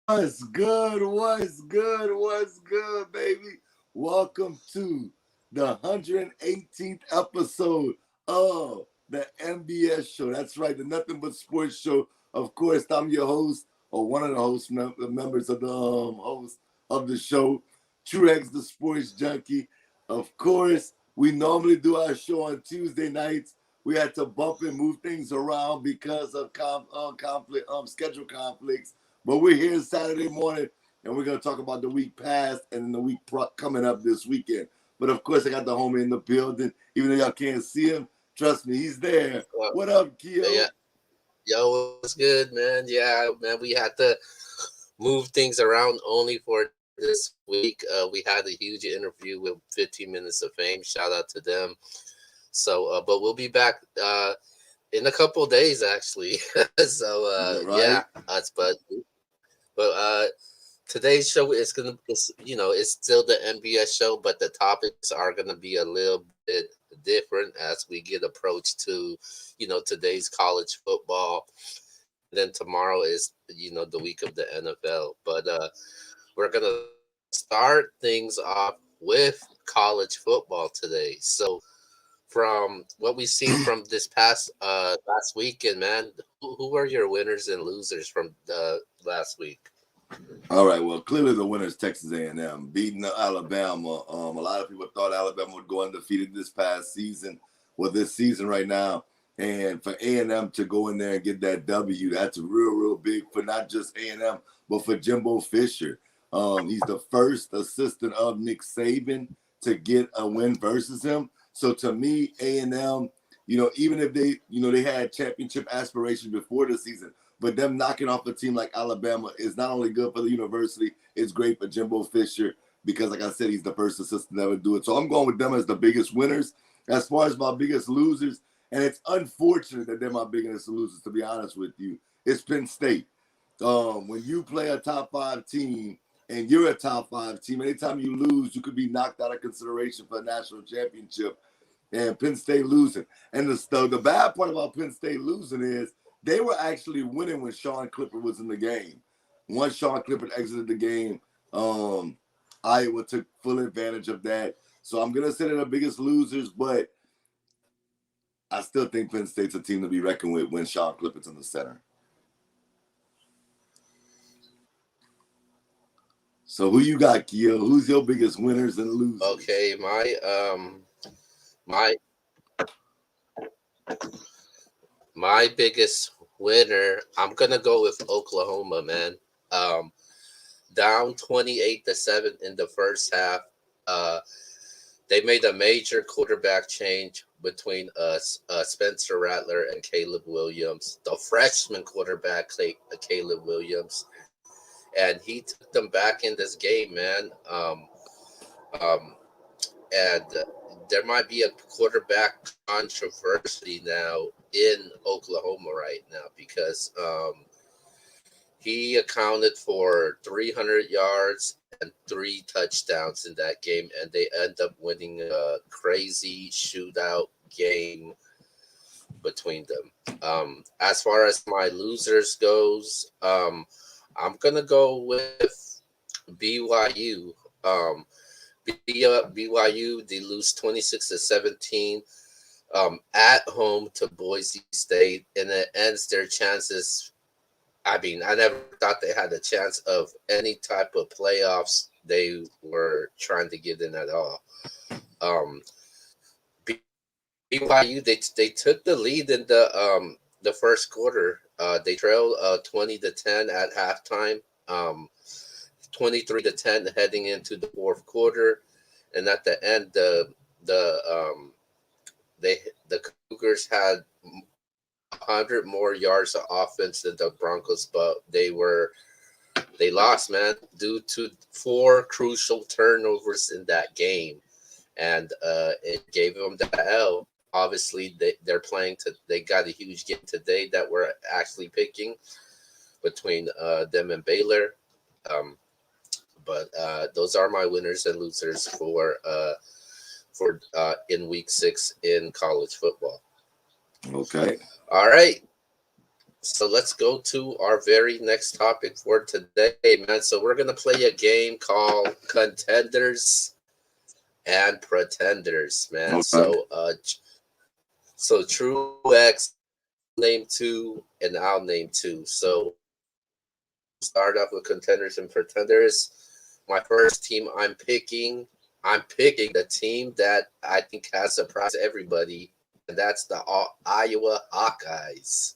What's good? What's good, baby? Welcome to the 118th episode of the Nbs Show. That's right, the Nothing But Sports Show. Of course, I'm your host, or one of the hosts, the members of the host of the show, Truex, the Sports Junkie. Of course, we normally do our show on Tuesday nights. We had to bump and move things around because of schedule conflicts. But we're here Saturday morning, and we're going to talk about the week past and the week coming up this weekend. But of course, I got the homie in the building. Even though y'all can't see him, trust me, he's there. What up, Keo? Yeah. Yo, what's good, man? Yeah, man, we had to move things around only for this week. We had a huge interview with 15 Minutes of Fame. Shout out to them. So, but we'll be back in a couple of days, actually. So, right? but today's show is it's still the NBS show, but the topics are gonna be a little bit different as we get approached to, today's college football, and then tomorrow is the week of the NFL. But we're gonna start things off with college football today. So from what we've seen from this past last weekend, man, who are your winners and losers from last week? All right. Well, clearly the winner is Texas A&M beating Alabama. A lot of people thought Alabama would go undefeated this past season, well, this season right now. And for A&M to go in there and get that W, that's real big for not just A&M, but for Jimbo Fisher. He's the first assistant of Nick Saban to get a win versus him. So to me, A&M, even if they had championship aspirations before the season, but them knocking off a team like Alabama is not only good for the university, it's great for Jimbo Fisher because, like I said, he's the first assistant to ever do it. So I'm going with them as the biggest winners. As far as my biggest losers, and it's unfortunate that they're my biggest losers, to be honest with you, it's Penn State. When you play a top 5 team and you're a top 5 team, anytime you lose, you could be knocked out of consideration for a national championship. And Penn State losing. And the bad part about Penn State losing is they were actually winning when Sean Clifford was in the game. Once Sean Clifford exited the game, Iowa took full advantage of that. So I'm going to say they're the biggest losers, but I still think Penn State's a team to be reckoned with when Sean Clifford's in the center. So who you got, Keo? Who's your biggest winners and losers? Okay, my biggest winner, I'm gonna go with Oklahoma, man. Down 28-7 in the first half. They made a major quarterback change between Spencer Rattler and Caleb Williams, the freshman quarterback Caleb Williams, and he took them back in this game, man. Um, and there might be a quarterback controversy now in Oklahoma right now because he accounted for 300 yards and 3 touchdowns in that game, and they end up winning a crazy shootout game between them. As far as my losers goes, I'm gonna go with BYU. BYU, they lose 26-17 at home to Boise State, and it ends their chances. I mean, I never thought they had a chance of any type of playoffs they were trying to get in at all. Um, BYU, they took the lead in the first quarter. They trailed 20-10 at halftime. 23-10 heading into the fourth quarter, and at the end, the they the Cougars had 100 more yards of offense than the Broncos, but they lost, man, due to 4 crucial turnovers in that game, and it gave them the L. Obviously, they got a huge game today that we're actually picking between them and Baylor. Um, but those are my winners and losers for in week 6 in college football. Okay. All right. So let's go to our very next topic for today, man. So we're gonna play a game called Contenders and Pretenders, man. Okay. So True X name two, and I'll name two. So start off with Contenders and Pretenders. My first team I'm picking the team that I think has surprised everybody, and that's the Iowa Hawkeyes.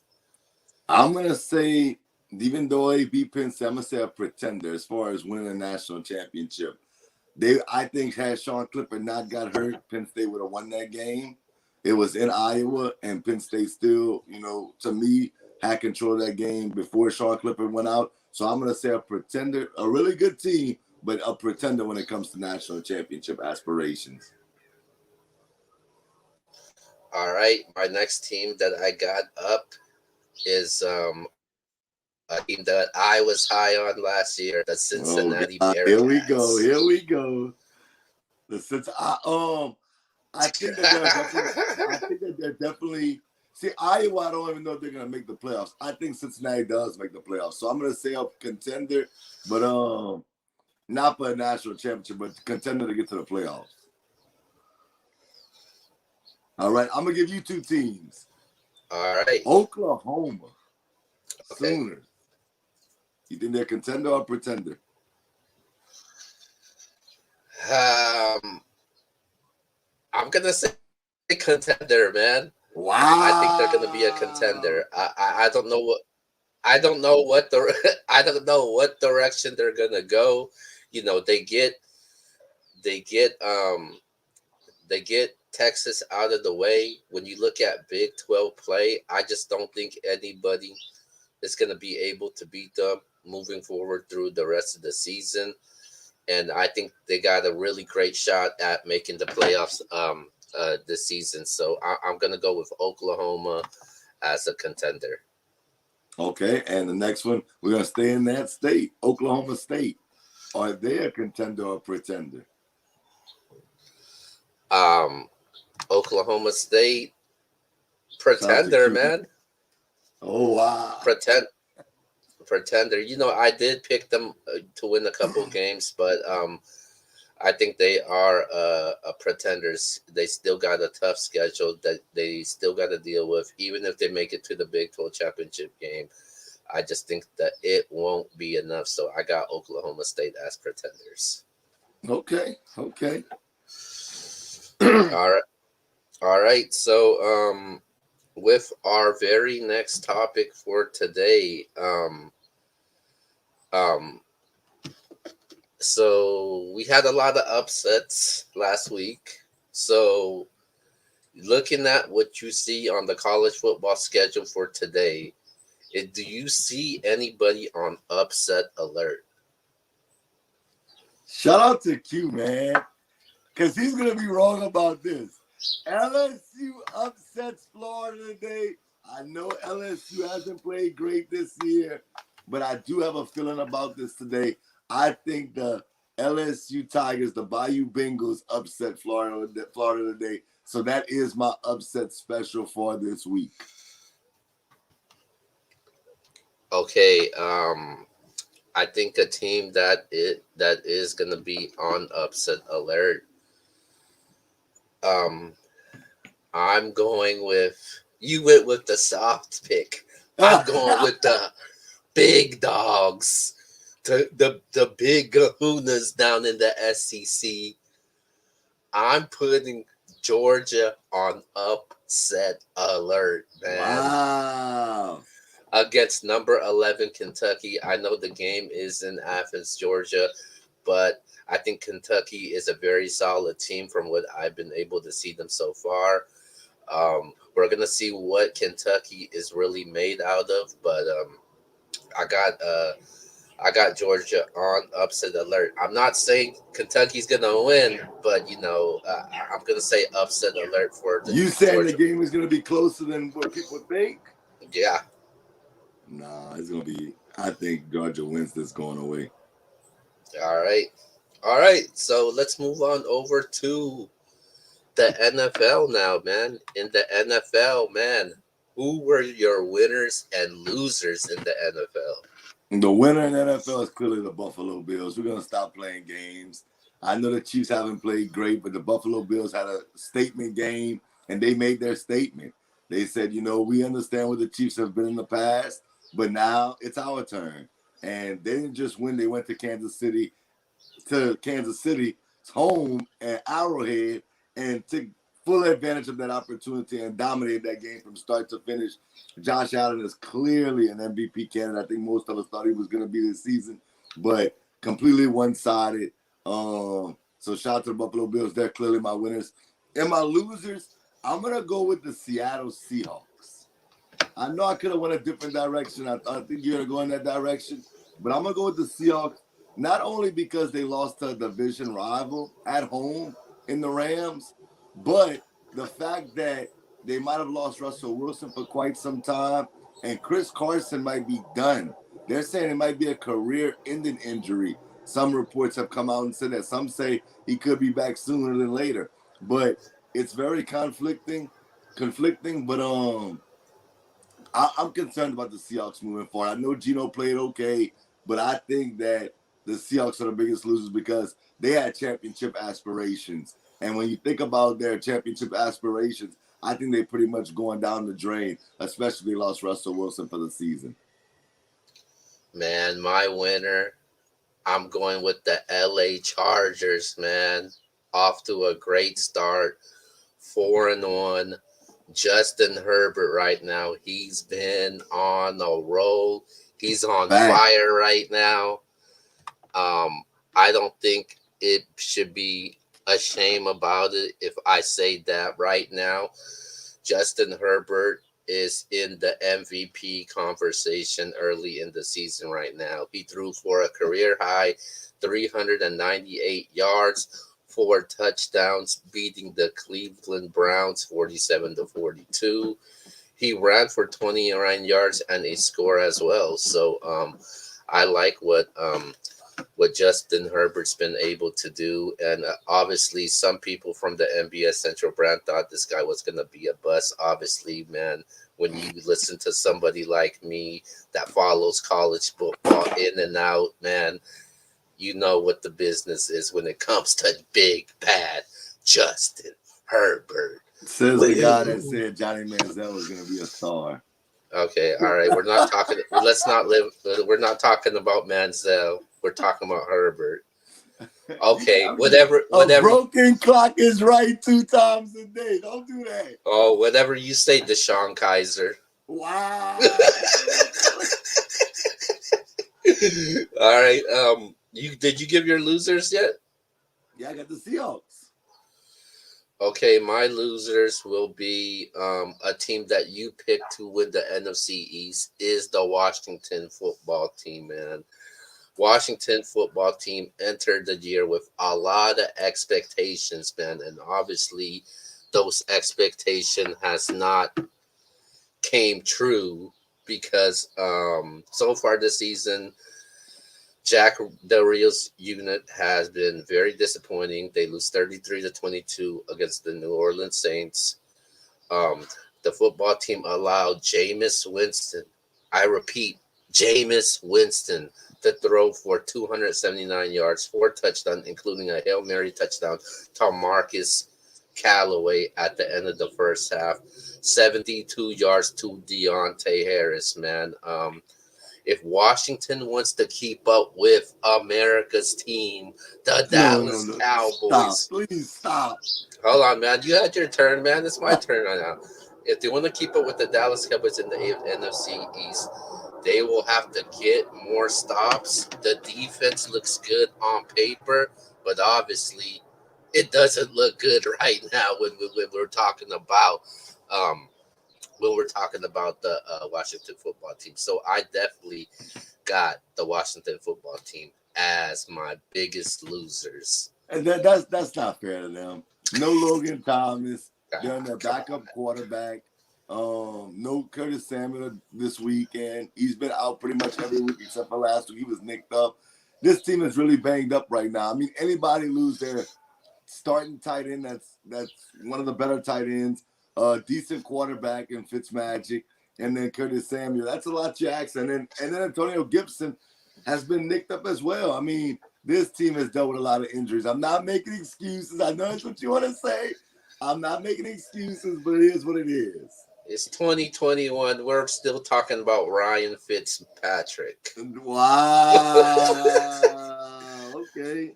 I'm gonna say, even though they beat Penn State, I'm gonna say a pretender as far as winning a national championship. I think, had Sean Clifford not got hurt, Penn State would have won that game. It was in Iowa, and Penn State still, to me, had control of that game before Sean Clifford went out. So I'm gonna say a pretender, a really good team, but a pretender when it comes to national championship aspirations. All right, my next team that I got up is a team that I was high on last year, the Oh Cincinnati God, here we go, Bearcats. here we go. I think that they're definitely. I think that they're definitely. See, Iowa, I don't even know if they're gonna make the playoffs. I think Cincinnati does make the playoffs, so I'm gonna say a contender, but not for a national championship, but contender to get to the playoffs. All right, I'm gonna give you two teams. All right, Oklahoma okay. Sooners. You think they're contender or pretender? Um, I'm gonna say contender, man. I think they're gonna be a Wow. contender. I don't know what I don't know what the I don't know what direction they're gonna go. You know, they get they get Texas out of the way. When you look at Big 12 play, I just don't think anybody is gonna be able to beat them moving forward through the rest of the season. And I think they got a really great shot at making the playoffs this season. So I'm gonna go with Oklahoma as a contender. Okay, and the next one, we're gonna stay in that state, Oklahoma State. Are they a contender or pretender? Um, Oklahoma State Shout out to pretender, Q. man. Oh wow. Pretend pretender. You know, I did pick them to win a couple games, but I think they are a pretenders. They still got a tough schedule that they still got to deal with, even if they make it to the Big 12 championship game. I just think that it won't be enough. So I got Oklahoma State as pretenders. Okay, okay. All right. All right. So with our very next topic for today, um so we had a lot of upsets last week. So looking at what you see on the college football schedule for today, do you see anybody on upset alert? Shout out to Q, man, because he's gonna be wrong about this. LSU upsets Florida today. I know LSU hasn't played great this year, but I do have a feeling about this today. I think the LSU Tigers, the Bayou Bengals, upset Florida today. So that is my upset special for this week. Okay, I think a team that is gonna be on upset alert. Um, I'm going with you went with the soft pick. I'm going with the big dogs, the big kahunas down in the SEC. I'm putting Georgia on upset alert, man. Wow. Against number 11 Kentucky. I know the game is in Athens, Georgia, but I think Kentucky is a very solid team from what I've been able to see them so far. We're gonna see what Kentucky is really made out of, but I got uh, I got Georgia on upset alert. I'm not saying Kentucky's gonna win, but I'm gonna say upset alert for the You saying the Georgia. game is going to be closer than what people think? Yeah. Nah, it's going to be. I think Georgia wins this going away. All right. All right. So let's move on over to the NFL now, man. In the NFL, man. Who were your winners and losers in the NFL? The winner in the NFL is clearly the Buffalo Bills. We're gonna stop playing games. I know the Chiefs haven't played great, but the Buffalo Bills had a statement game, and they made their statement. They said, we understand what the Chiefs have been in the past, but now it's our turn. And they didn't just win; they went to Kansas City's home at Arrowhead and took full advantage of that opportunity and dominated that game from start to finish. Josh Allen is clearly an MVP candidate. I think most of us thought he was going to be this season, but completely one-sided. So shout out to the Buffalo Bills. They're clearly my winners. And my losers, I'm going to go with the Seattle Seahawks. I know I could have went a different direction. I think you're going to go in that direction, but I'm going to go with the Seahawks. Not only because they lost to a division rival at home in the Rams, but the fact that they might have lost Russell Wilson for quite some time, and Chris Carson might be done. They're saying it might be a career-ending injury. Some reports have come out and said that. Some say he could be back sooner than later. But it's very conflicting. But I'm concerned about the Seahawks moving forward. I know Geno played okay, but I think that the Seahawks are the biggest losers because they had championship aspirations. And when you think about their championship aspirations, I think they're pretty much going down the drain, especially they lost Russell Wilson for the season. Man, my winner, I'm going with the LA Chargers, man. Off to a great start. 4-1. Justin Herbert right now. He's been on a roll. He's on fire right now. I don't think it should be a shame about it if I say that right now. Justin Herbert is in the MVP conversation early in the season right now. He threw for a career high 398 yards, 4 touchdowns, beating the Cleveland Browns 47-42. He ran for 29 yards and a score as well. So I like what Justin Herbert's been able to do. And obviously, some people from the Nbs Central brand thought this guy was going to be a bust. Obviously, man, when you listen to somebody like me that follows college football in and out, man, you know what the business is when it comes to big, bad Justin Herbert. Says the guy that said Johnny Manziel was going to be a star. Okay, all right. We're not talking. Let's not live. We're not talking about Manziel. We're talking about Herbert. Okay, whatever. A broken clock is right 2 times a day. Don't do that. Oh, whatever you say, Deshaun Kaiser. Wow. All right. Did you give your losers yet? Yeah, I got the Seahawks. Okay, my losers will be a team that you picked to win the NFC East is the Washington football team, man. Washington football team entered the year with a lot of expectations, man, and obviously those expectations has not came true because so far this season, Jack Del Rio's unit has been very disappointing. They lose 33-22 against the New Orleans Saints. The football team allowed Jameis Winston, I repeat, Jameis Winston, to throw for 279 yards, 4 touchdowns, including a Hail Mary touchdown to Marcus Callaway at the end of the first half. 72 yards to Deontay Harris, man. If Washington wants to keep up with America's team, the Dallas Cowboys. Stop. Please stop. Hold on, man. You had your turn, man. It's my turn right now. If they want to keep up with the Dallas Cowboys in the NFC East, they will have to get more stops. The defense looks good on paper, but obviously it doesn't look good right now when we're talking about the Washington football team. So I definitely got the Washington football team as my biggest losers. And that's not fair to them. No Logan Thomas. They're on their backup quarterback. No Curtis Samuel this weekend. He's been out pretty much every week except for last week. He was nicked up. This team is really banged up right now. I mean, anybody lose their starting tight end, that's one of the better tight ends. decent quarterback in Fitzmagic, and then Curtis Samuel. That's a lot you ask. And then Antonio Gibson has been nicked up as well. I mean, this team has dealt with a lot of injuries. I'm not making excuses. I know that's what you want to say. I'm not making excuses, but it is what it is. It's 2021. We're still talking about Ryan Fitzpatrick. Wow. Okay.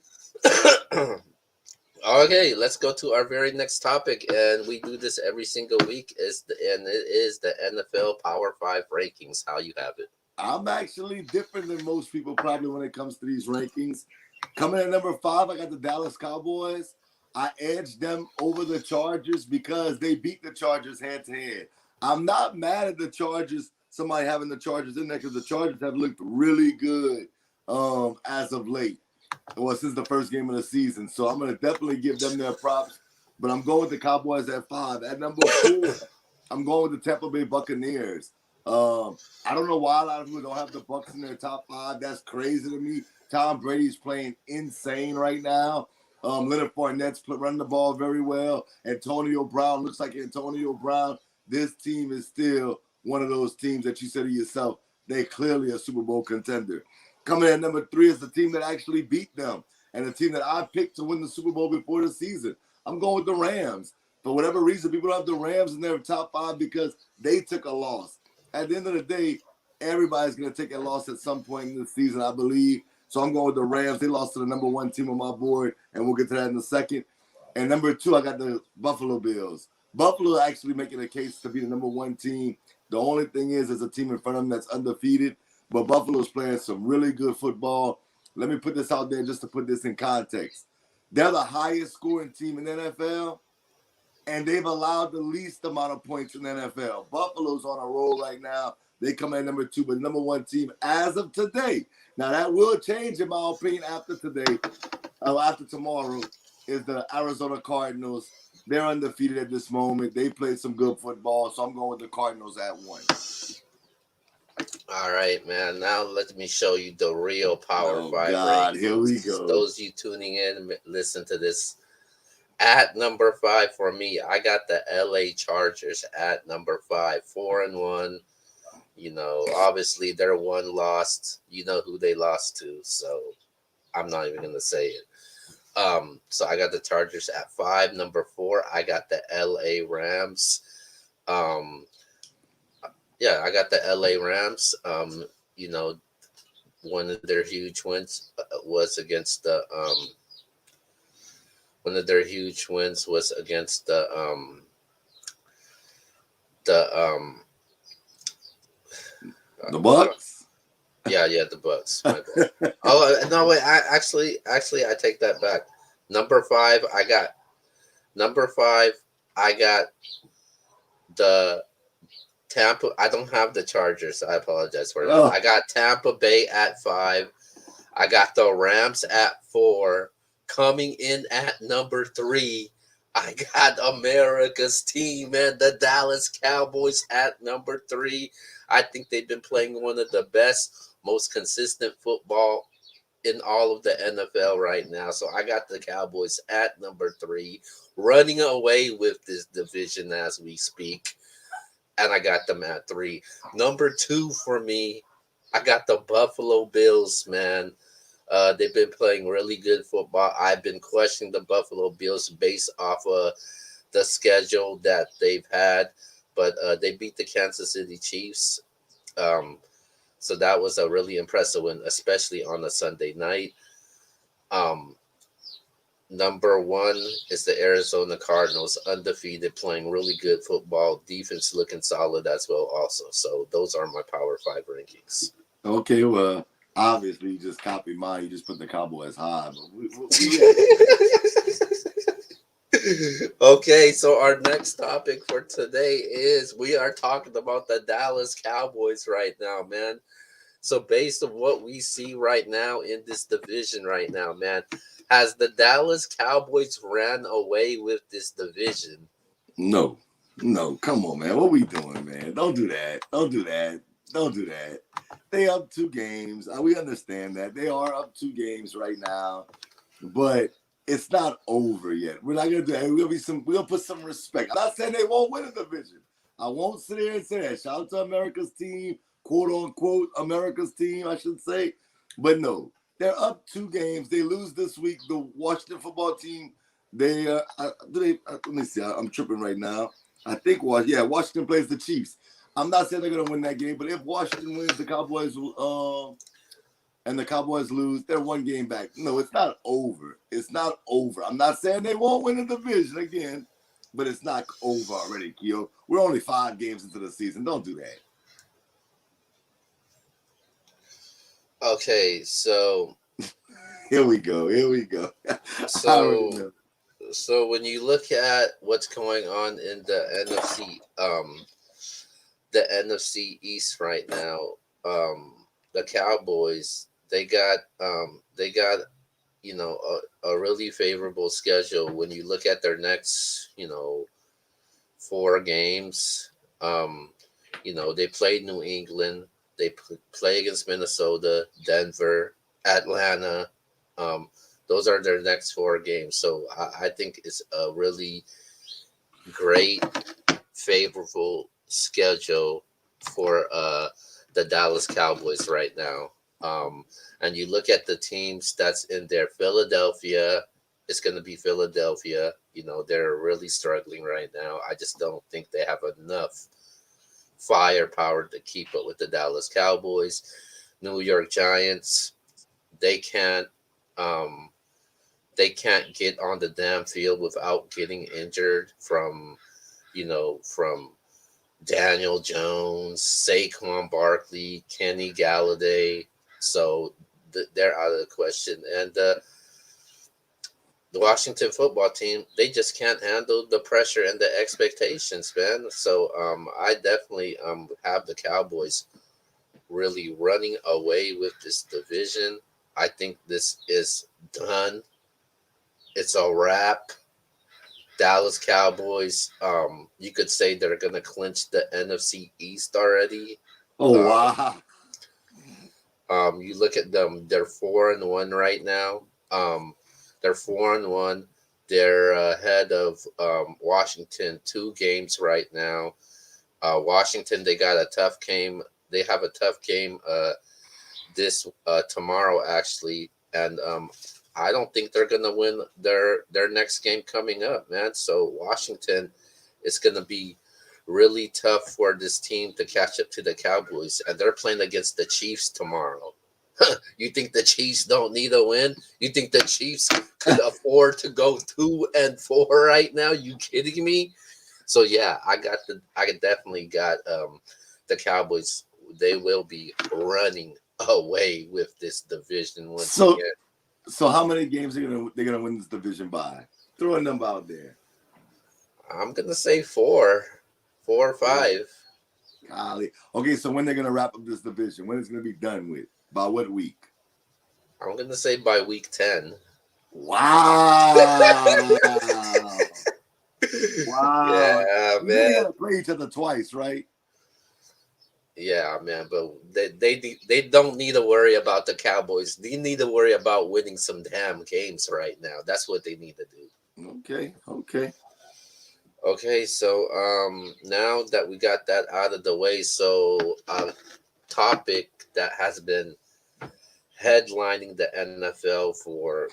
Okay, let's go to our very next topic, and we do this every single week. And it is the NFL Power 5 rankings. How you have it? I'm actually different than most people probably when it comes to these rankings. Coming at number 5, I got the Dallas Cowboys. I edged them over the Chargers because they beat the Chargers head to head. I'm not mad at the Chargers, somebody having the Chargers in there, because the Chargers have looked really good as of late. Well, since the first game of the season. So I'm going to definitely give them their props. But I'm going with the Cowboys at 5. At number 4, I'm going with the Tampa Bay Buccaneers. I don't know why a lot of people don't have the Bucs in their top 5. That's crazy to me. Tom Brady's playing insane right now. Leonard Fournette's running the ball very well. Antonio Brown looks like Antonio Brown. This team is still one of those teams that you said to yourself, they're clearly a Super Bowl contender. Coming in at number 3 is the team that actually beat them, and the team that I picked to win the Super Bowl before the season. I'm going with the Rams. For whatever reason, people don't have the Rams in their top 5 because they took a loss. At the end of the day, everybody's going to take a loss at some point in the season, I believe. So I'm going with the Rams. They lost to the number 1 team on my board, and we'll get to that in a second. And number 2, I got the Buffalo Bills. Buffalo actually making a case to be the number 1 team. The only thing is, there's a team in front of them that's undefeated. But Buffalo's playing some really good football. Let me put this out there just to put this in context. They're the highest scoring team in the NFL, and they've allowed the least amount of points in the NFL. Buffalo's on a roll right now. They come in number 2, but number 1 team as of today. Now, that will change, in my opinion, after today. After tomorrow is the Arizona Cardinals. They're undefeated at this moment. They played some good football, so I'm going with the Cardinals at 1. All right, man. Now let me show you the real Power 5 God, rankings. here we go. Those you tuning in, listen to this. At number 5 for me, I got the LA Chargers at number 5, 4-1. You know, obviously they're 1 lost. You know who they lost to, so I'm not even gonna say it. So I got the Chargers at 5. Number 4, I got the LA Rams. Yeah, I got the LA Rams. You know, one of their huge wins was against the one of their huge wins was against the Bucks. Yeah, the Bucks. My bad. Oh no, wait. I actually I take that back. Number 5, I got the Tampa. I don't have the Chargers. I apologize for that. Oh. I got Tampa Bay at 5. I got the Rams at 4. Coming in at number 3, I got America's team, man, the Dallas Cowboys at number 3. I think they've been playing one of the best, most consistent football in all of the NFL right now. So I got the Cowboys at number 3, running away with this division as we speak. And I got them at 3. Number 2 for me, I got the Buffalo Bills, man. They've been playing really good football. I've been questioning the Buffalo Bills based off of the schedule that they've had, but they beat the Kansas City Chiefs. So that was a really impressive win, especially on a Sunday night. Number 1 is the Arizona Cardinals, undefeated, playing really good football. Defense looking solid as well also. So those are my Power 5 rankings. Okay, well, obviously you just copied mine. You just put the Cowboys high. But Okay, so our next topic for today is we are talking about the Dallas Cowboys right now, man. So based on what we see right now in this division right now, man, has the Dallas Cowboys ran away with this division? No, come on, man. What we doing, man? Don't do that. They up 2 games. We understand that. They are up 2 games right now. But it's not over yet. We're not gonna do that. We'll put some respect. I'm not saying they won't win a division. I won't sit here and say that. Shout out to America's team, quote unquote America's team, I should say. But no, they're up 2 games. They lose this week. The Washington football team. Let me see. I'm tripping right now. I think Washington plays the Chiefs. I'm not saying they're gonna win that game, but if Washington wins, the Cowboys and the Cowboys lose, they're 1 game back. No, it's not over. It's not over. I'm not saying they won't win the division again, but it's not over already, Keo. We're only 5 games into the season. Don't do that. Okay, so Here we go. So when you look at what's going on in the NFC East right now, the Cowboys they got a really favorable schedule when you look at their next 4 games. They play New England, they play against Minnesota, Denver, Atlanta. Those are their next 4 games. So I think it's a really great, favorable schedule for the Dallas Cowboys right now. And you look at the teams that's in there. Philadelphia, it's going to be Philadelphia. They're really struggling right now. I just don't think they have enough firepower to keep up with the Dallas Cowboys. New York Giants, they can't get on the damn field without getting injured from Daniel Jones, Saquon Barkley, Kenny Galladay. So they're out of the question. And the Washington football team, they just can't handle the pressure and the expectations, man. So I definitely have the Cowboys really running away with this division. I think this is done. It's a wrap. Dallas Cowboys, you could say they're going to clinch the NFC East already. Oh, wow. You look at them, they're 4-1 right now. They're 4-1. They're ahead of Washington 2 games right now. Washington, they got a tough game. They have a tough game this tomorrow, actually. And I don't think they're going to win their next game coming up, man. So Washington is going to be really tough for this team to catch up to the Cowboys. And they're playing against the Chiefs tomorrow. You think the Chiefs don't need a win? You think the Chiefs could afford to go 2-4 right now? You kidding me? So yeah, I definitely got the Cowboys. They will be running away with this division once again. So how many games they're gonna win this division by? Throw a number out there. I'm gonna say 4 or 5. Golly. Okay, so when they're gonna wrap up this division? When it's gonna be done with? By what week? I'm gonna say by week 10. Wow. Wow. Yeah, man. They're gonna play each other twice, right? Yeah, man, but they don't need to worry about the Cowboys. They need to worry about winning some damn games right now. That's what they need to do. Okay, so now that we got that out of the way, so a topic that has been headlining the NFL for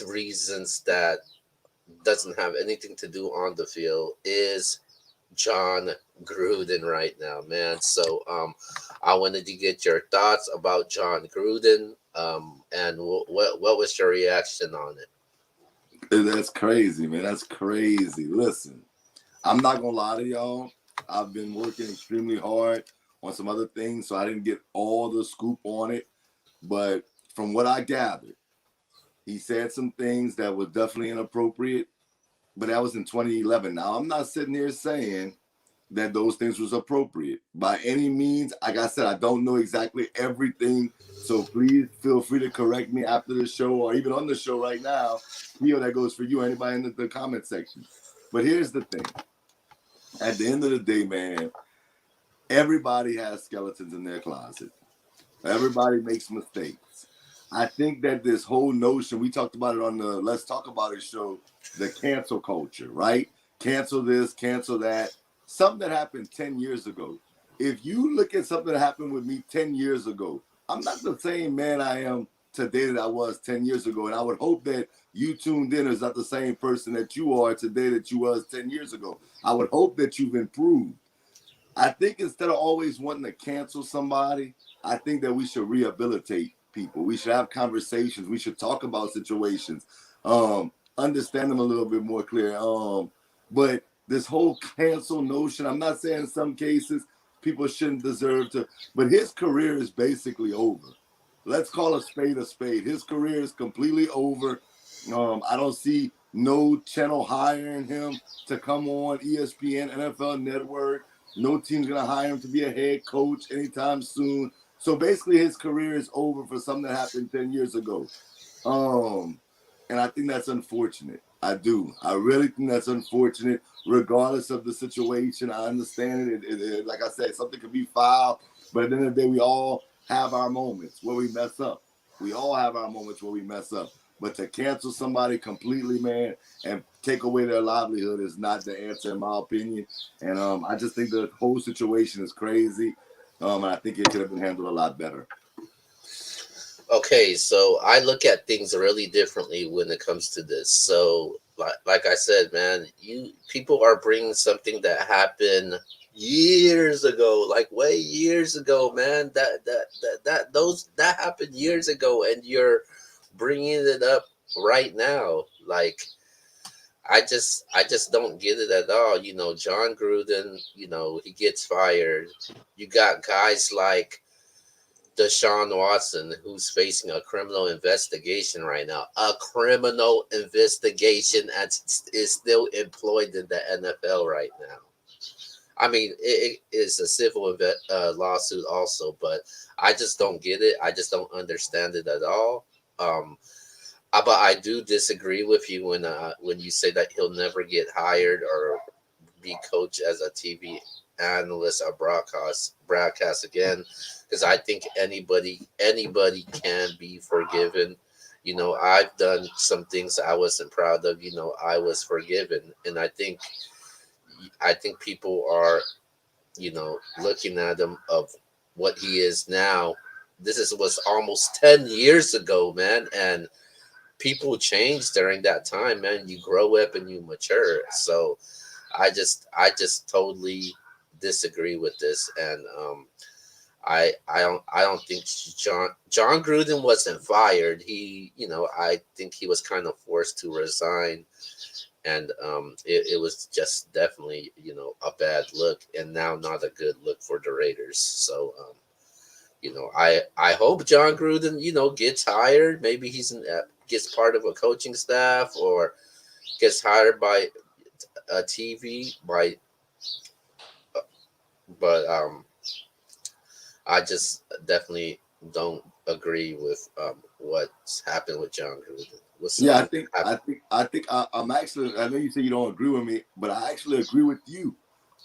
reasons that doesn't have anything to do on the field is John Gruden right now, man. So I wanted to get your thoughts about John Gruden, and what was your reaction on it? That's crazy, man. That's crazy. Listen, I'm not gonna lie to y'all. I've been working extremely hard on some other things, so I didn't get all the scoop on it. But from what I gathered, he said some things that were definitely inappropriate, but that was in 2011. Now, I'm not sitting here saying that those things was appropriate by any means. Like I said, I don't know exactly everything, so please feel free to correct me after the show or even on the show right now. That goes for you, anybody in the comment section. But here's the thing. At the end of the day, man, everybody has skeletons in their closet. Everybody makes mistakes. I think that this whole notion, we talked about it on the Let's Talk About It show, the cancel culture, right? Cancel this, cancel that. Something that happened 10 years ago. If you look at something that happened with me 10 years ago, I'm not the same man I am today that I was 10 years ago. And I would hope that you tuned in is not the same person that you are today that you was 10 years ago. I would hope that you've improved. I think instead of always wanting to cancel somebody, I think that we should rehabilitate people. We should have conversations. We should talk about situations, understand them a little bit more clear. But this whole cancel notion, I'm not saying in some cases people shouldn't deserve to, but his career is basically over. Let's call a spade a spade. His career is completely over. I don't see no channel hiring him to come on ESPN, NFL Network. No team's gonna hire him to be a head coach anytime soon. So basically, his career is over for something that happened 10 years ago. And I think that's unfortunate. I do. I really think that's unfortunate, regardless of the situation. I understand it. Like I said, something could be filed, but at the end of the day, we all have our moments where we mess up. We all have our moments where we mess up. But to cancel somebody completely, man, and take away their livelihood is not the answer, in my opinion. And I just think the whole situation is crazy. And I think it could have been handled a lot better. Okay, so I look at things really differently when it comes to this. So, like I said, man, you people are bringing something that happened years ago, like way years ago, man. That happened years ago, and you're bringing it up right now. Like, I just don't get it at all. You know, John Gruden, you know, he gets fired. You got guys like Deshaun Watson, who's facing a criminal investigation right now. A criminal investigation and is still employed in the NFL right now. I mean, it is a civil lawsuit also, but I just don't get it. I just don't understand it at all. Um, but I do disagree with you when you say that he'll never get hired or be coached as a TV analyst or broadcast again, because I think anybody can be forgiven. You know, I've done some things I wasn't proud of. You know, I was forgiven, and I think people are, you know, looking at him of what he is now. Was almost 10 years ago, man, and people change during that time, man. You grow up and you mature. So I just totally disagree with this, and I don't think John Gruden wasn't fired. He, you know, I think he was kind of forced to resign, and it was just definitely, you know, a bad look, and now not a good look for the Raiders. So you know, I hope John Gruden, you know, gets hired. Maybe gets part of a coaching staff or gets hired by a TV by, but I just definitely don't agree with what's happened with John Gruden. Yeah, I'm actually. I know you say you don't agree with me, but I actually agree with you.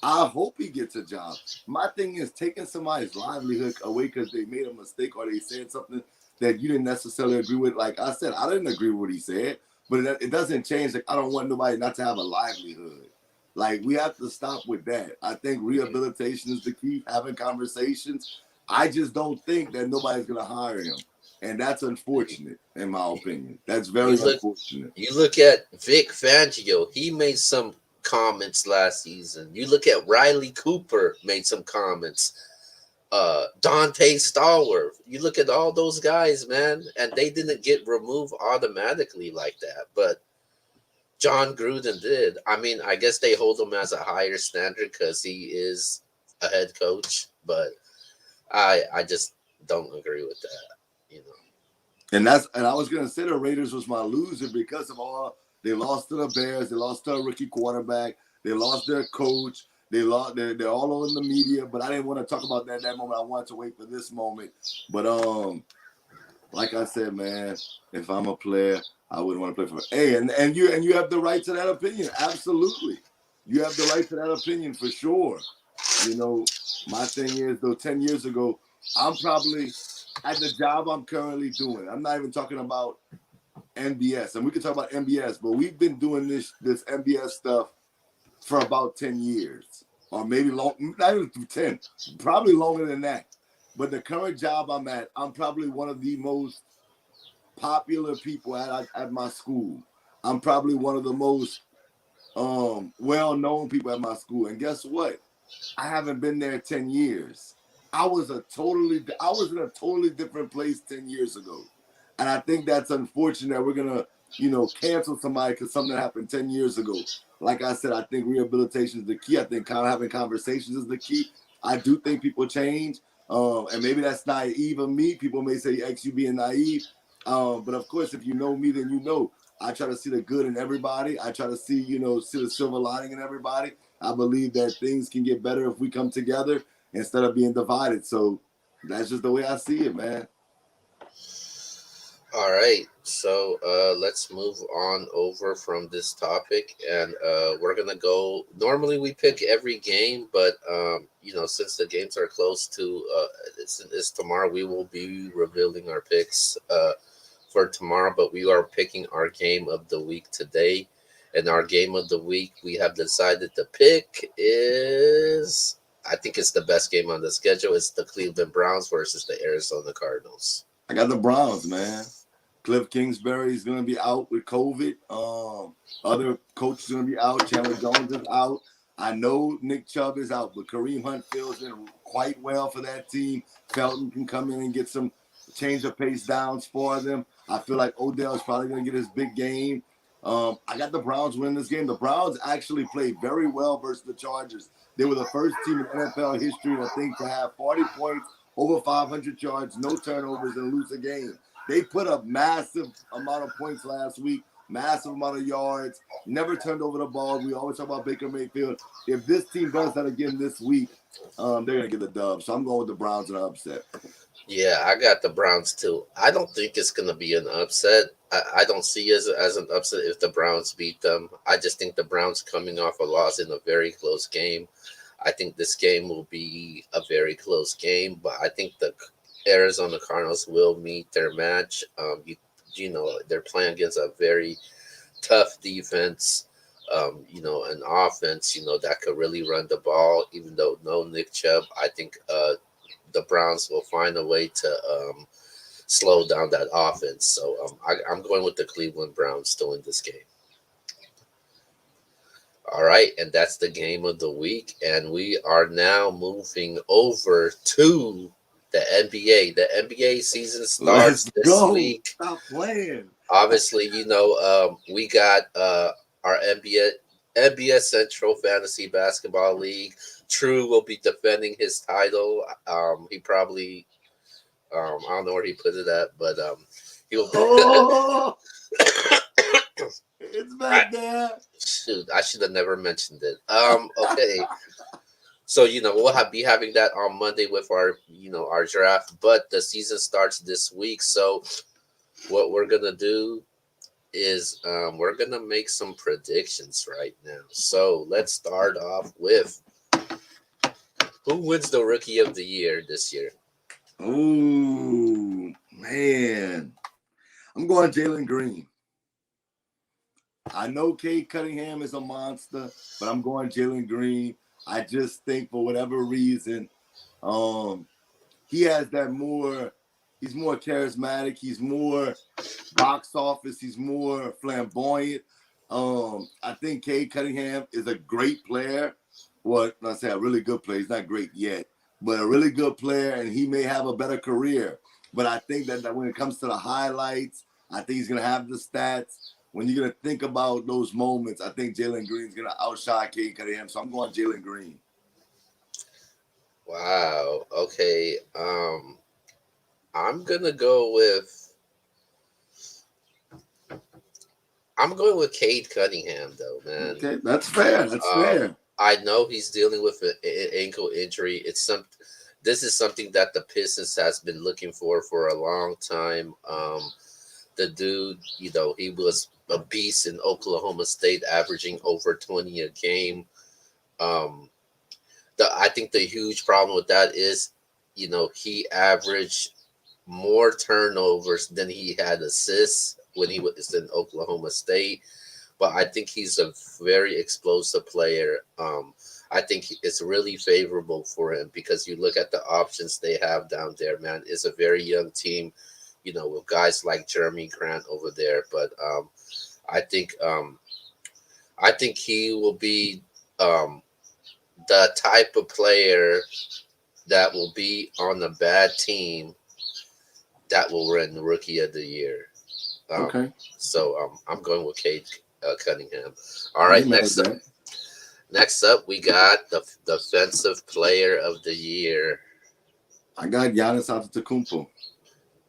I hope he gets a job. My thing is taking somebody's livelihood away because they made a mistake or they said something that you didn't necessarily agree with. Like I said, I didn't agree with what he said, but it doesn't change. Like, I don't want nobody not to have a livelihood. Like, we have to stop with that. I think rehabilitation is the key, having conversations. I just don't think that nobody's going to hire him. And that's unfortunate, in my opinion. That's very unfortunate. You look at Vic Fangio. He made some comments last season. You look at Riley Cooper, made some comments. Dante Stallworth. You look at all those guys, man, and they didn't get removed automatically like that. But John Gruden did. I mean, I guess they hold him as a higher standard because he is a head coach. But I just don't agree with that. You know. And I was gonna say the Raiders was my loser because of all they lost to the Bears, they lost to a rookie quarterback, they lost their coach, they're all in the media, but I didn't want to talk about that at that moment. I wanted to wait for this moment. But like I said, man, if I'm a player, I wouldn't want to play for and you have the right to that opinion. Absolutely. You have the right to that opinion for sure. You know, my thing is though, 10 years ago, I'm probably at the job I'm currently doing. I'm not even talking about NBS, and we can talk about NBS, but we've been doing this NBS stuff for about 10 years, or maybe long, not even 10, probably longer than that. But the current job I'm at, I'm probably one of the most popular people at my school. I'm probably one of the most well-known people at my school. And guess what? I haven't been there 10 years. I was in a totally different place 10 years ago. And I think that's unfortunate. We're gonna, cancel somebody because something happened 10 years ago. Like I said, I think rehabilitation is the key. I think kind of having conversations is the key. I do think people change. And maybe that's naive of me. People may say, X, you being naive. But of course, if you know me, then you know I try to see the good in everybody. I try to see the silver lining in everybody. I believe that things can get better if we come together instead of being divided. So that's just the way I see it, man. All right, so let's move on over from this topic, and we're gonna go. Normally, we pick every game, but since the games are close to it's tomorrow, we will be revealing our picks for tomorrow. But we are picking our game of the week today, and our game of the week we have decided to pick is. I think it's the best game on the schedule. It's the Cleveland Browns versus the Arizona Cardinals. I got the Browns, man. Cliff Kingsbury is going to be out with COVID. Other coaches are going to be out. Chandler Jones is out. I know Nick Chubb is out, but Kareem Hunt fills in quite well for that team. Felton can come in and get some change of pace downs for them. I feel like Odell is probably going to get his big game. I got the Browns winning this game. The Browns actually played very well versus the Chargers. They were the first team in NFL history, I think, to have 40 points, over 500 yards, no turnovers, and lose a game. They put up massive amount of points last week, massive amount of yards, never turned over the ball. We always talk about Baker Mayfield. If this team does that again this week, they're going to get the dub. So I'm going with the Browns in an upset. Yeah, I got the Browns too. I don't think it's going to be an upset. I don't see it as an upset if the Browns beat them. I just think the Browns coming off a loss in a very close game. I think this game will be a very close game, but I think the Arizona Cardinals will meet their match. They're playing against a very tough defense, an offense, that could really run the ball, even though no Nick Chubb. I think the Browns will find a way to slow down that offense. So I'm going with the Cleveland Browns to win this game. All right, and that's the game of the week. And we are now moving over to the NBA. The NBA season starts this week. Stop playing. Obviously, we got our NBA Central Fantasy Basketball League. True will be defending his title. He probably, I don't know where he put it at, but he'll. Oh, it's back there. Shoot, I should have never mentioned it. Okay. So we'll be having that on Monday with our draft, but the season starts this week. So what we're gonna do is we're gonna make some predictions right now. So let's start off with who wins the Rookie of the Year this year. Oh man, I'm going Jalen Green. I know Cade Cunningham is a monster, but I'm going Jalen Green. I just think for whatever reason, he has that more. He's more charismatic. He's more box office. He's more flamboyant. I think Cade Cunningham is a great player. Well, I say a really good player. He's not great yet, but a really good player, and he may have a better career. But I think that when it comes to the highlights, I think he's going to have the stats. When you're going to think about those moments, I think Jalen Green's going to outshine Cade Cunningham. So I'm going Jalen Green. Wow. Okay. I'm gonna go with. I'm going with Cade Cunningham, though, man. Okay, that's fair. That's fair. I know he's dealing with an ankle injury. This is something that the Pistons has been looking for a long time. The dude, he was a beast in Oklahoma State, averaging over 20 a game. I think the huge problem with that is he averaged more turnovers than he had assists when he was in Oklahoma State. But I think he's a very explosive player. I think it's really favorable for him because you look at the options they have down there, man. It's a very young team, with guys like Jeremy Grant over there. But I think he will be the type of player that will be on a bad team that will win the Rookie of the Year. Okay. So I'm going with Cade Cunningham. All I right, ain't mad at that. next up we got the Defensive Player of the Year. I got Giannis Antetokounmpo.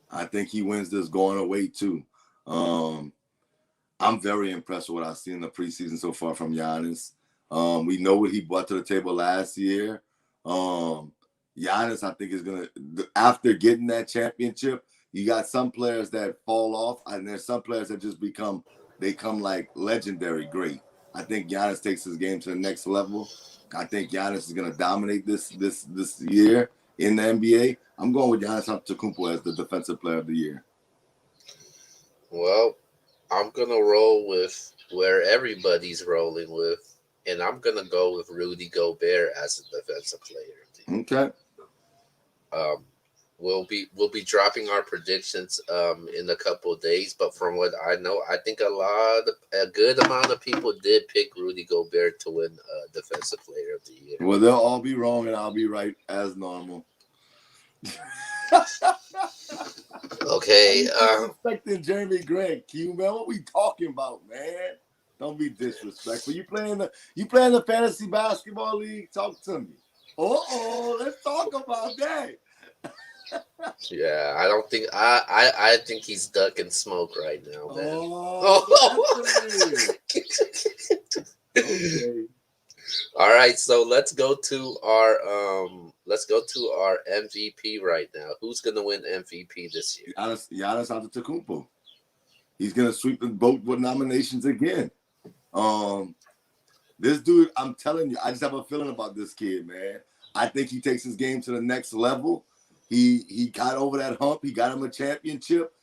I think he wins this going away too. I'm very impressed with what I've seen in the preseason so far from Giannis. We know what he brought to the table last year. Giannis, I think, is going to, after getting that championship, you got some players that fall off, and there's some players that just become like legendary great. I think Giannis takes his game to the next level. I think Giannis is going to dominate this year in the NBA. I'm going with Giannis Antetokounmpo as the Defensive Player of the Year. Well, I'm going to roll with where everybody's rolling with, and I'm going to go with Rudy Gobert as the Defensive Player of the Year. Okay. We'll be dropping our predictions in a couple of days, but from what I know, I think a good amount of people did pick Rudy Gobert to win Defensive Player of the Year. Well, they'll all be wrong, and I'll be right as normal. Okay. Respecting Jeremy Grant, Q, man. What we talking about, man? Don't be disrespectful. You playing the fantasy basketball league? Talk to me. Let's talk about that. Yeah, I don't think I think he's ducking smoke right now, man. Okay. All right, so let's go to our MVP right now. Who's gonna win MVP this year? Giannis Antetokounmpo. He's gonna sweep the boat with nominations again. This dude, I'm telling you, I just have a feeling about this kid, man. I think he takes his game to the next level. He got over that hump. He got him a championship.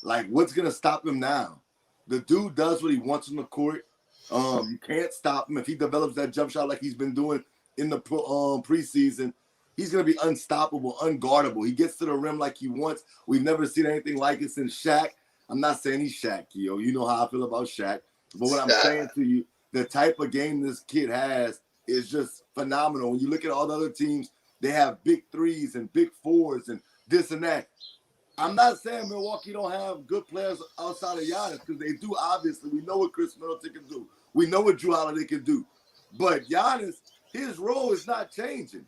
Like, what's gonna stop him now? The dude does what he wants on the court. You can't stop him if he develops that jump shot like he's been doing in the preseason. He's gonna be unstoppable, unguardable. He gets to the rim like he wants. We've never seen anything like it since Shaq. I'm not saying he's Shaq, yo. You know how I feel about Shaq. But what I'm saying to you, the type of game this kid has is just phenomenal. When you look at all the other teams, they have big threes and big fours and this and that. I'm not saying Milwaukee don't have good players outside of Giannis, because they do, obviously. We know what Chris Middleton can do. We know what Drew Holiday can do. But Giannis, his role is not changing.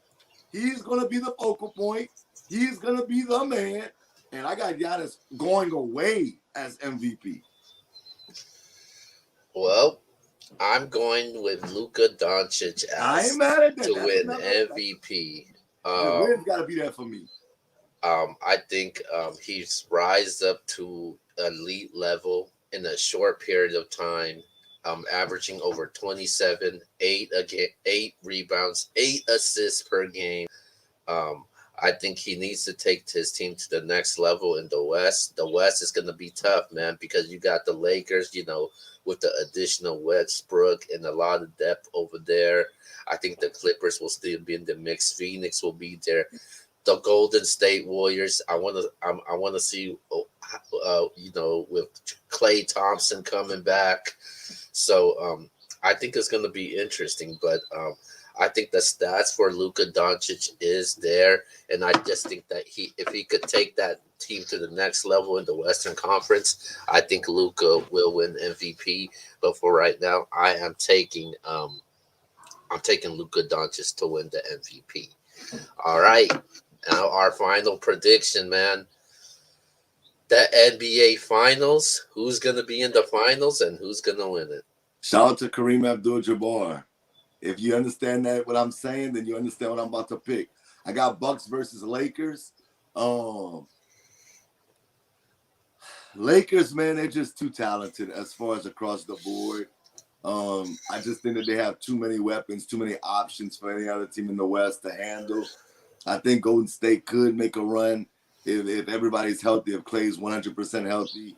He's going to be the focal point. He's going to be the man. And I got Giannis going away as MVP. Well, I'm going with Luka Doncic to win MVP. The win's got to be there for me. I think he's rised up to elite level in a short period of time, averaging over 27, 8 rebounds, 8 assists per game. I think he needs to take his team to the next level in the West. The West is going to be tough, man, because you got the Lakers, with the additional Westbrook and a lot of depth over there. I think the Clippers will still be in the mix. Phoenix will be there. The Golden State Warriors, I want to see, with Klay Thompson coming back. So I think it's going to be interesting. But I think the stats for Luka Doncic is there, and I just think that if he could take that team to the next level in the Western Conference, I think Luka will win MVP. But for right now, I'm taking Luka Doncic to win the MVP. All right. Now our final prediction, man. The NBA Finals. Who's going to be in the finals and who's going to win it? Shout out to Kareem Abdul-Jabbar. If you understand that, what I'm saying, then you understand what I'm about to pick. I got Bucks versus Lakers. Lakers, man, they're just too talented as far as across the board. I just think that they have too many weapons, too many options for any other team in the West to handle. I think Golden State could make a run if everybody's healthy, if Clay's 100% healthy,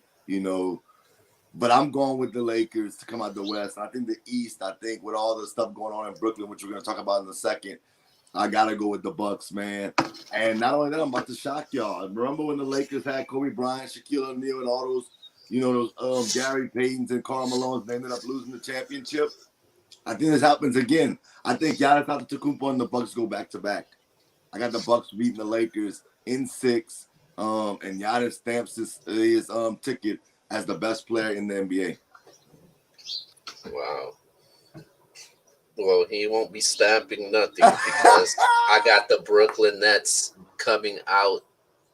But I'm going with the Lakers to come out the West. I think the East, with all the stuff going on in Brooklyn, which we're going to talk about in a second, I got to go with the Bucks, man. And not only that, I'm about to shock y'all. Remember when the Lakers had Kobe Bryant, Shaquille O'Neal, and all those Gary Paytons and Karl Malones, they ended up losing the championship? I think this happens again. I think Giannis Antetokounmpo and the Bucks go back-to-back. I got the Bucks beating the Lakers in 6, and Giannis stamps his ticket as the best player in the NBA. Wow. Well, he won't be stamping nothing because I got the Brooklyn Nets coming out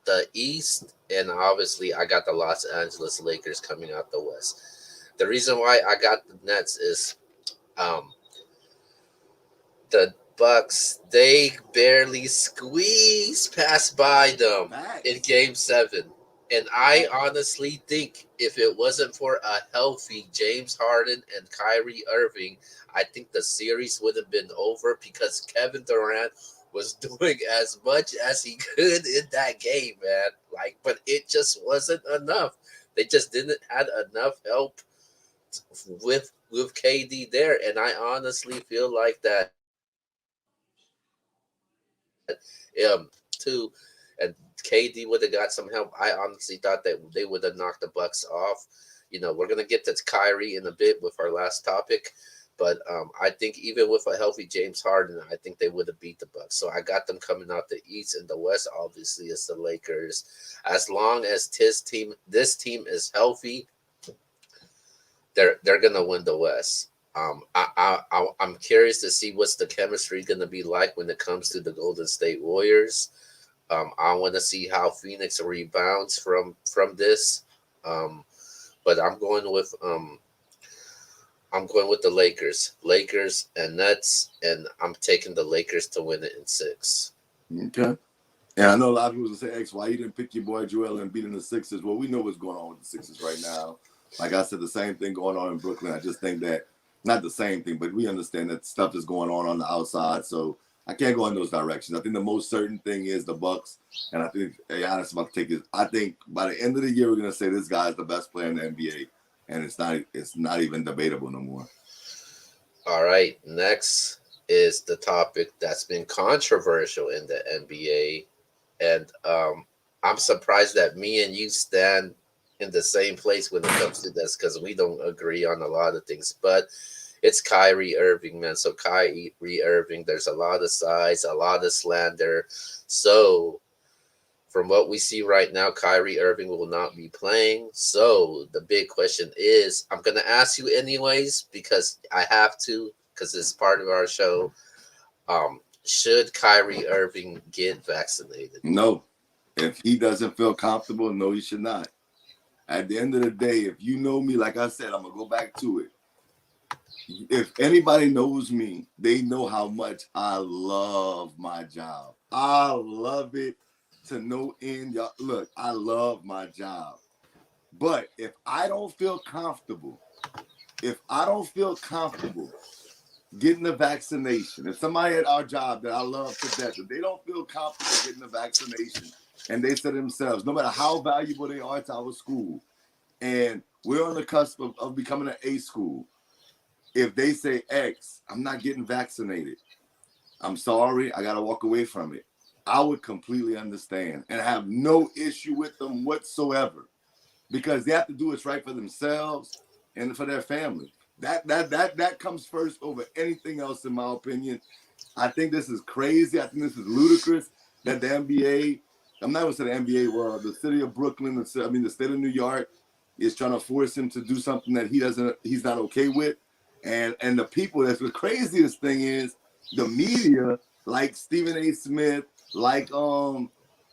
the East, and obviously I got the Los Angeles Lakers coming out the West. The reason why I got the Nets is the Bucks, they barely squeezed past by them in Game 7. And I honestly think if it wasn't for a healthy James Harden and Kyrie Irving, I think the series would have been over because Kevin Durant was doing as much as he could in that game, man. But it just wasn't enough. They just didn't have enough help with KD there. And I honestly feel like that too, and KD would have got some help. I honestly thought that they would have knocked the Bucks off. We're gonna get to Kyrie in a bit with our last topic, but I think even with a healthy James Harden, I think they would have beat the Bucks. So I got them coming out the East, and the West obviously is the Lakers. As long as this team is healthy, they're gonna win the West. I'm curious to see what's the chemistry going to be like when it comes to the Golden State Warriors. I want to see how Phoenix rebounds from this. But I'm going with the Lakers and Nets, and I'm taking the Lakers to win it in 6. Okay. And I know a lot of people will say, X, why you didn't pick your boy Joel and beat in the Sixers? Well, we know what's going on with the Sixers right now. Like I said, the same thing going on in Brooklyn. I just think that not the same thing, but we understand that stuff is going on the outside. So I can't go in those directions. I think the most certain thing is the Bucks, and I think Giannis is about to take it. I think by the end of the year, we're gonna say this guy is the best player in the NBA, and it's not even debatable no more. All right, next is the topic that's been controversial in the NBA, and I'm surprised that me and you stand in the same place when it comes to this because we don't agree on a lot of things, but it's Kyrie Irving, man. So Kyrie Irving, there's a lot of size, a lot of slander. So from what we see right now, Kyrie Irving will not be playing. So the big question is, I'm going to ask you anyways, because I have to, because it's part of our show. Should Kyrie Irving get vaccinated? No. If he doesn't feel comfortable, no, he should not. At the end of the day, if you know me, like I said, I'm going to go back to it. If anybody knows me, they know how much I love my job. I love it to no end. Y'all, look, I love my job. But if I don't feel comfortable getting the vaccination, if somebody at our job that I love to death, if they don't feel comfortable getting the vaccination, and they said to themselves, no matter how valuable they are to our school, and we're on the cusp of becoming an A school, if they say, X, I'm not getting vaccinated, I'm sorry, I got to walk away from it, I would completely understand and have no issue with them whatsoever, because they have to do what's right for themselves and for their family. That comes first over anything else, in my opinion. I think this is crazy. I think this is ludicrous that the NBA, I'm not going to say the NBA, well, the city of Brooklyn, the state of New York is trying to force him to do something that he's not okay with. And the people, that's the craziest thing is the media, like Stephen A. Smith, like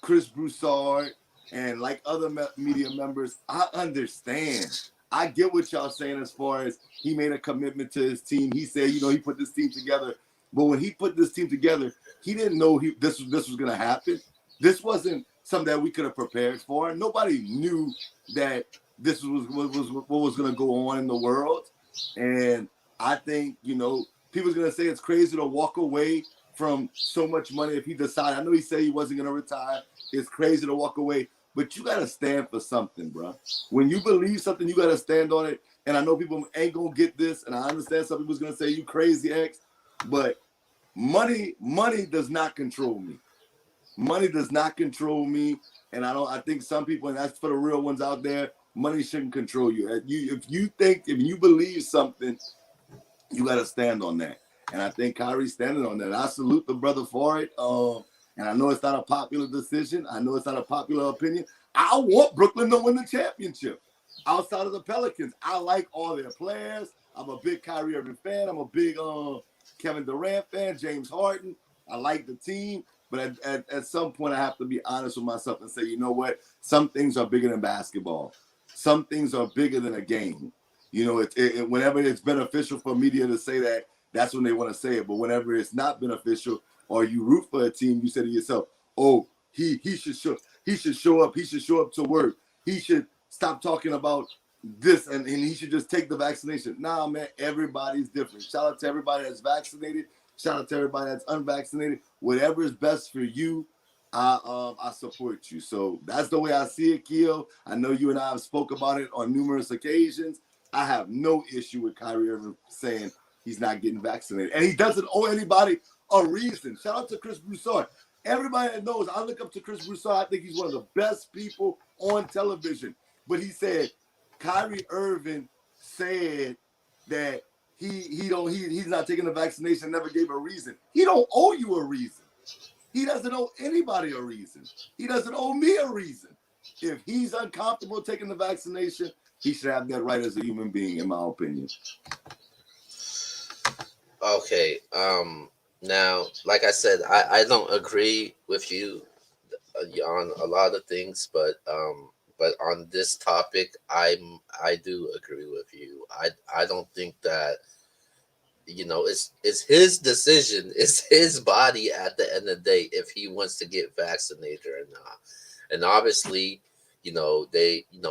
Chris Broussard, and like other media members. I understand. I get what y'all saying as far as he made a commitment to his team. He said, he put this team together. But when he put this team together, he didn't know this was going to happen. This wasn't something that we could have prepared for. Nobody knew that this was what was going to go on in the world. And I think, people's going to say it's crazy to walk away from so much money if he decided. I know he said he wasn't going to retire. It's crazy to walk away, but you got to stand for something, bro. When you believe something, you got to stand on it. And I know people ain't going to get this, and I understand some people's going to say you crazy, X, but money does not control me. Money does not control me, and I think some people, and that's for the real ones out there, money shouldn't control you. If you believe something, you got to stand on that. And I think Kyrie's standing on that. I salute the brother for it. And I know it's not a popular decision. I know it's not a popular opinion. I want Brooklyn to win the championship. Outside of the Pelicans, I like all their players. I'm a big Kyrie Irving fan. I'm a big Kevin Durant fan, James Harden. I like the team. But at some point, I have to be honest with myself and say, you know what? Some things are bigger than basketball. Some things are bigger than a game. You know, whenever it's beneficial for media to say that, that's when they want to say it. But whenever it's not beneficial or you root for a team, you say to yourself, oh, he should show up. He should show up to work. He should stop talking about this and he should just take the vaccination. Nah, man, everybody's different. Shout out to everybody that's vaccinated. Shout out to everybody that's unvaccinated. Whatever is best for you, I support you. So that's the way I see it, Keo. I know you and I have spoke about it on numerous occasions. I have no issue with Kyrie Irving saying he's not getting vaccinated. And he doesn't owe anybody a reason. Shout out to Chris Broussard. Everybody that knows, I look up to Chris Broussard. I think he's one of the best people on television. But he said, Kyrie Irving said that he's not taking the vaccination, never gave a reason. He don't owe you a reason. He doesn't owe anybody a reason. He doesn't owe me a reason. If he's uncomfortable taking the vaccination, he should have that right as a human being, in my opinion. Okay. Now, like I said, I don't agree with you on a lot of things, but on this topic, I do agree with you. I don't think that, you know, it's his decision, it's his body at the end of the day if he wants to get vaccinated or not. And obviously,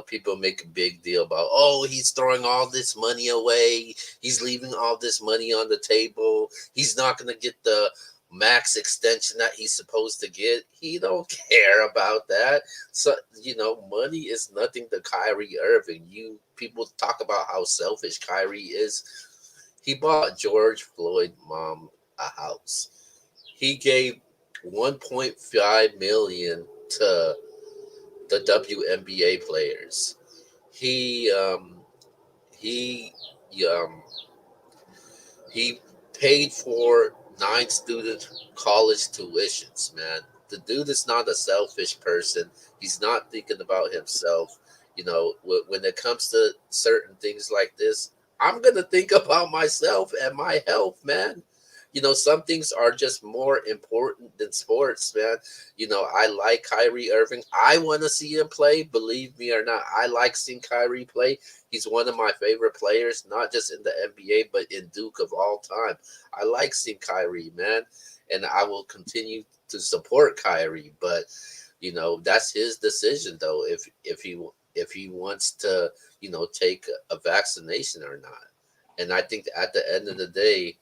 people make a big deal about, oh, he's throwing all this money away. He's leaving all this money on the table. He's not going to get the max extension that he's supposed to get. He don't care about that. So, money is nothing to Kyrie Irving. You people talk about how selfish Kyrie is. He bought George Floyd's mom a house. He gave $1.5 million to the WNBA players. He he um, he paid for 9 student college tuitions. Man, the dude is not a selfish person. He's not thinking about himself. When it comes to certain things like this, I'm gonna think about myself and my health, man. Some things are just more important than sports, man. I like Kyrie Irving. I want to see him play, believe me or not. I like seeing Kyrie play. He's one of my favorite players, not just in the NBA, but in Duke of all time. I like seeing Kyrie, man. And I will continue to support Kyrie. But, that's his decision, though, if he wants to, take a vaccination or not. And I think at the end of the day,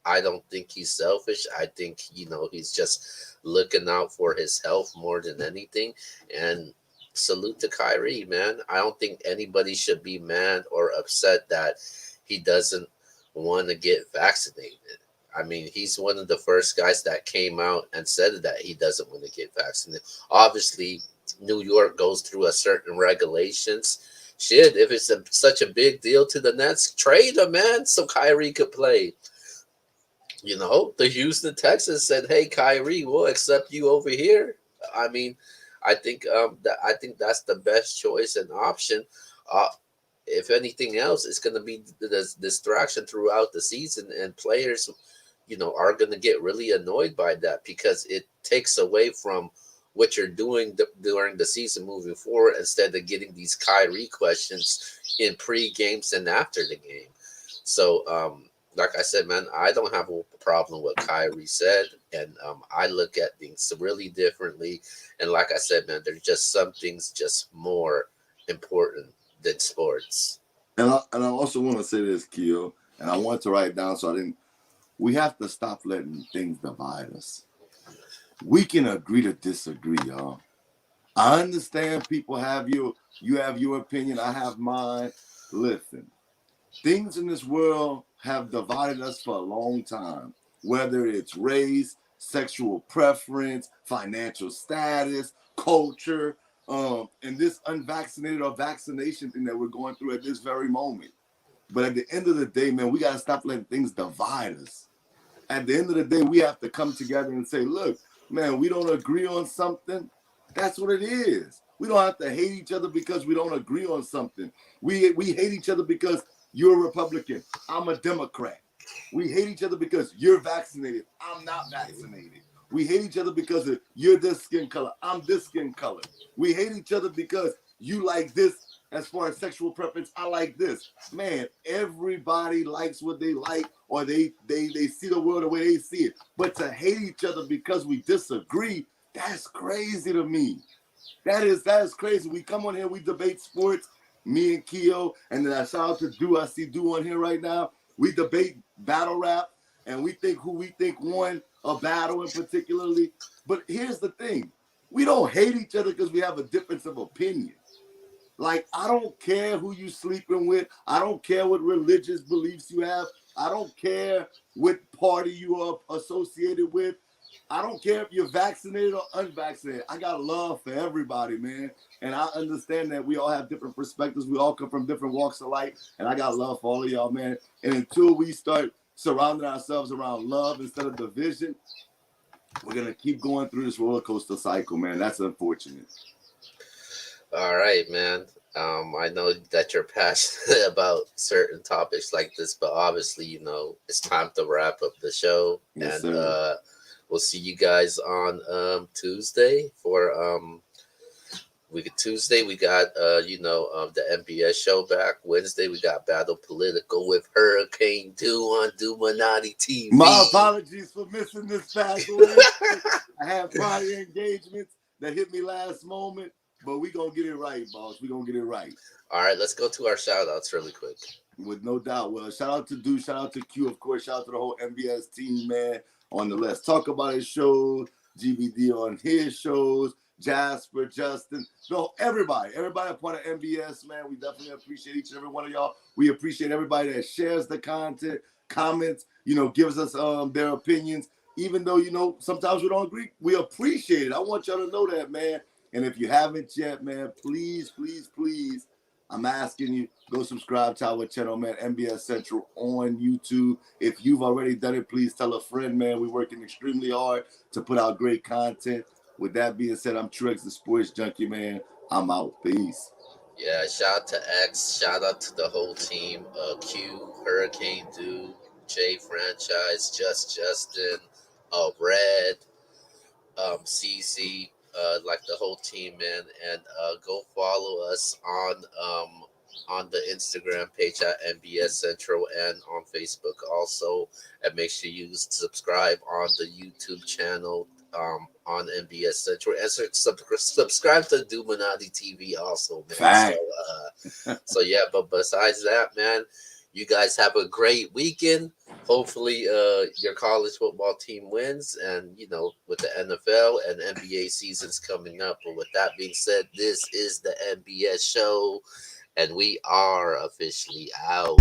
I don't think he's selfish. I think, he's just looking out for his health more than anything. And salute to Kyrie, man. I don't think anybody should be mad or upset that he doesn't want to get vaccinated. I mean, he's one of the first guys that came out and said that he doesn't want to get vaccinated. Obviously, New York goes through a certain regulations. Shit, if it's such a big deal to the Nets, trade him, man, so Kyrie could play. The Houston Texans said, "Hey, Kyrie, we'll accept you over here." I mean, I think that's the best choice and option. If anything else, it's going to be the distraction throughout the season, and players, are going to get really annoyed by that because it takes away from what you're doing during the season moving forward instead of getting these Kyrie questions in pre-games and after the game. So, like I said, man, I don't have a problem with Kyrie said, and I look at things really differently. And like I said, man, there's just some things just more important than sports. And I also want to say this, Keo, and I wanted to write it down so I didn't we have to stop letting things divide us. We can agree to disagree, y'all. I understand people you have your opinion, I have mine. Listen, things in this world have divided us for a long time, whether it's race, sexual preference, financial status, culture, and this unvaccinated or vaccination thing that we're going through at this very moment. But at the end of the day, man, we got to stop letting things divide us. At the end of the day, we have to come together and say, look, man, we don't agree on something. That's what it is. We don't have to hate each other because we don't agree on something. We hate each other because you're a Republican, I'm a Democrat. We hate each other because you're vaccinated, I'm not vaccinated. We hate each other because of you're this skin color, I'm this skin color. We hate each other because you like this as far as sexual preference, I like this. Man, everybody likes what they like, or they see the world the way they see it. But to hate each other because we disagree, that's crazy to me. That is crazy. We come on here, we debate sports, me and Keo, and then I shout out to Do. I see Do on here right now. We debate battle rap, and we think who we think won a battle in particularly. But here's the thing. We don't hate each other because we have a difference of opinion. Like, I don't care who you sleeping with. I don't care what religious beliefs you have. I don't care what party you are associated with. I don't care if you're vaccinated or unvaccinated. I got love for everybody, man. And I understand that we all have different perspectives. We all come from different walks of life. And I got love for all of y'all, man. And until we start surrounding ourselves around love instead of division, we're going to keep going through this roller coaster cycle, man. That's unfortunate. All right, man. I know that you're passionate about certain topics like this, but obviously, it's time to wrap up the show. Yes, and sir. We'll see you guys on Tuesday for Tuesday we got the Nbs show back. Wednesday we got Battle Political with Hurricane Do on Dumanati TV. My apologies for missing this past week. I had prior engagements that hit me last moment. But we going to get it right, boss. We going to get it right. All right, let's go to our shout-outs really quick. With no doubt. Well, shout out to Do, shout out to Q, of course. Shout out to the whole Nbs team, man, on the Let's Talk About It show, GBD on his shows, Jasper, Justin, no, everybody a part of Nbs, man. We definitely appreciate each and every one of y'all. We appreciate everybody that shares the content, comments, gives us their opinions. Even though, sometimes we don't agree, we appreciate it. I want y'all to know that, man. And if you haven't yet, man, please, please, please, I'm asking you, go subscribe to our channel, man, Nbs Central on YouTube. If you've already done it, please tell a friend, man. We're working extremely hard to put out great content. With that being said, I'm Truex, the Sports Junkie, man. I'm out. Peace. Yeah, shout out to X. Shout out to the whole team. Q, Hurricane Do, J Franchise, Justin, Red, CC. Like the whole team, man, and go follow us on the Instagram page at Nbs Central and on Facebook also, and make sure you subscribe on the YouTube channel on Nbs Central, and subscribe to Dumanati TV also, man. So yeah, but besides that, man, you guys have a great weekend. Hopefully, your college football team wins, and with the NFL and NBA seasons coming up. But with that being said, this is the Nbs show, and we are officially out.